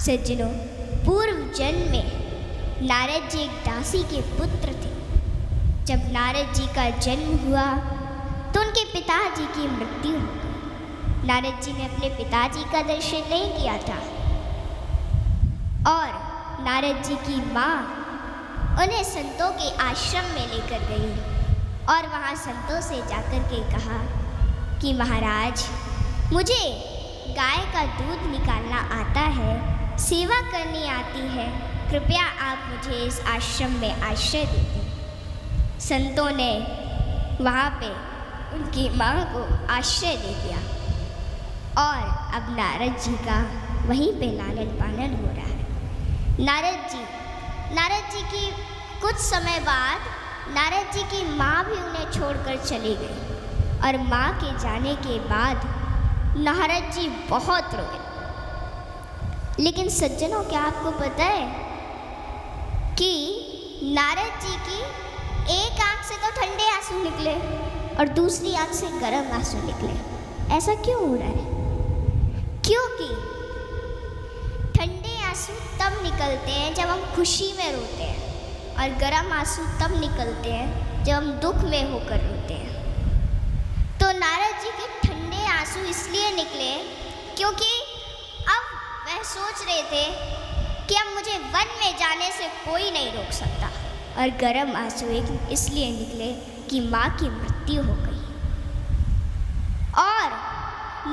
सज्जनों, पूर्व जन्म में नारद जी एक दासी के पुत्र थे। जब नारद जी का जन्म हुआ तो उनके पिताजी की मृत्यु हो गई। नारद जी ने अपने पिताजी का दर्शन नहीं किया था और नारद जी की माँ उन्हें संतों के आश्रम में लेकर गई और वहाँ संतों से जाकर के कहा कि महाराज, मुझे गाय का दूध निकालना आता है, सेवा करनी आती है, कृपया आप मुझे इस आश्रम में आश्रय दे दें। संतों ने वहाँ पे उनकी माँ को आश्रय दे दिया और अब नारद जी का वहीं पे लालन पालन हो रहा है। नारद जी की कुछ समय बाद नारद जी की माँ भी उन्हें छोड़कर चली गई और माँ के जाने के बाद नारद जी बहुत रोए। लेकिन सज्जनों, क्या आपको पता है कि नारद जी की एक आंख से तो ठंडे आंसू निकले और दूसरी आंख से गर्म आंसू निकले? ऐसा क्यों हो रहा है? क्योंकि ठंडे आंसू तब निकलते हैं जब हम खुशी में रोते हैं और गर्म आंसू तब निकलते हैं जब हम दुख में होकर रोते हैं। तो नारद जी के ठंडे आंसू इसलिए निकले क्योंकि अब वह सोच रहे थे कि अब मुझे वन में जाने से कोई नहीं रोक सकता, और गर्म आंसू इसलिए निकले कि माँ की मृत्यु हो गई। और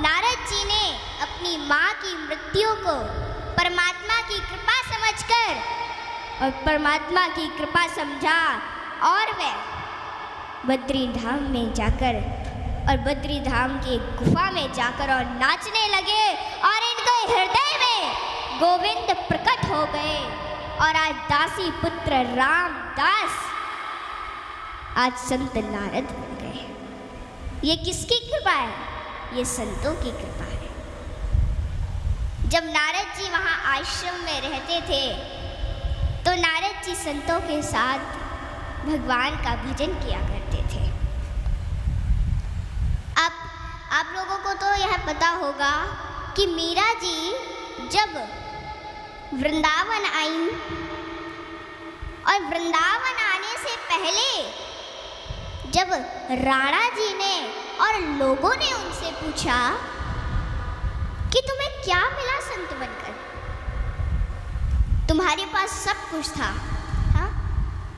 नारद जी ने अपनी माँ की मृत्यु को परमात्मा की कृपा समझकर और परमात्मा की कृपा समझा और वे बद्री धाम में जाकर और बद्री धाम की गुफा में जाकर और नाचने लगे और इनके हृदय में गोविंद प्रकट हो गए और आज दासी पुत्र रामदास आज संत नारद बन गए। ये किसकी कृपा है? ये संतों की कृपा है। जब नारद जी वहाँ आश्रम में रहते थे तो नारद जी संतों के साथ भगवान का भजन किया करते थे। आप लोगों को तो यह पता होगा कि मीरा जी जब वृंदावन आई और वृंदावन आने से पहले जब राणा जी ने और लोगों ने उनसे पूछा कि तुम्हें क्या मिला संत बनकर, तुम्हारे पास सब कुछ था, हाँ,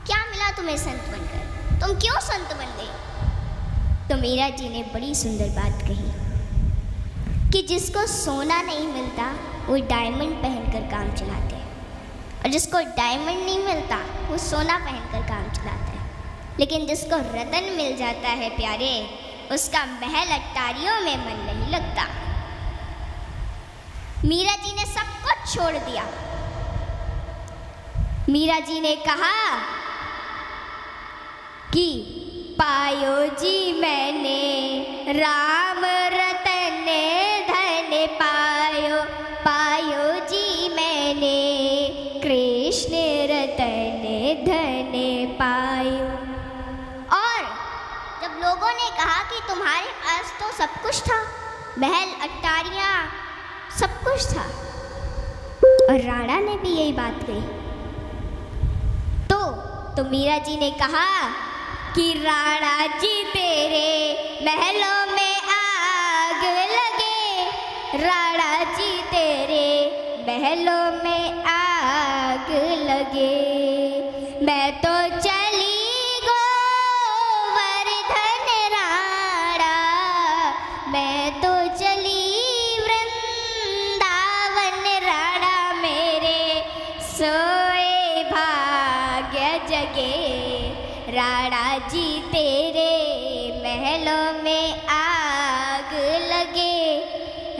क्या मिला तुम्हें संत बनकर, तुम क्यों संत बन गई? तो मीरा जी ने बड़ी सुंदर बात कही कि जिसको सोना नहीं मिलता वो डायमंड पहनकर काम चलाते हैं, और जिसको डायमंड नहीं मिलता वो सोना पहनकर काम चलाता है, लेकिन जिसको रतन मिल जाता है प्यारे, उसका महल अट्टारियों में मन नहीं लगता। मीरा जी ने सब कुछ छोड़ दिया। मीरा जी ने कहा कि पायो जी मैंने राम रतन धन पायो, पायो जी मैंने कृष्ण रतन धन पायो। और जब लोगों ने कहा कि तुम्हारे पास तो सब कुछ था, महल अट्टारियाँ सब कुछ था, और राणा ने भी यही बात कही, तो मीरा जी ने कहा कि राणा जी तेरे महलों में आग लगे, राणा जी तेरे महलों में आग लगे, मैं तो चली गोवर्धन राणा, मैं तो चली वृंदावन राणा, मेरे सोए भाग्य जगे, राणा जी तेरे महलों में आग लगे,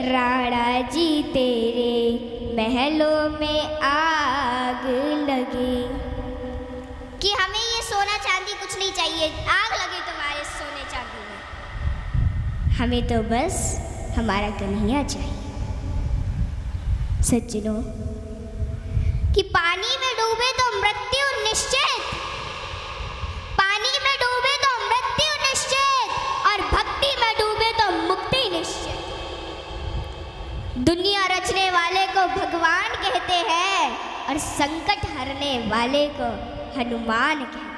राणा जी तेरे महलों में आग लगे। कि हमें ये सोना चांदी कुछ नहीं चाहिए, आग लगे तुम्हारे सोने चांदी में, हमें तो बस हमारा कन्हैया चाहिए। सज्जनों, कि पानी में डूबे तो मृत्यु निश्चित, पानी में डूबे तो मृत्यु निश्चित, और भक्ति में डूबे तो मुक्ति निश्चित। दुनिया रचने वाले को भगवान कहते और संकट हरने वाले को हनुमान कहते हैं।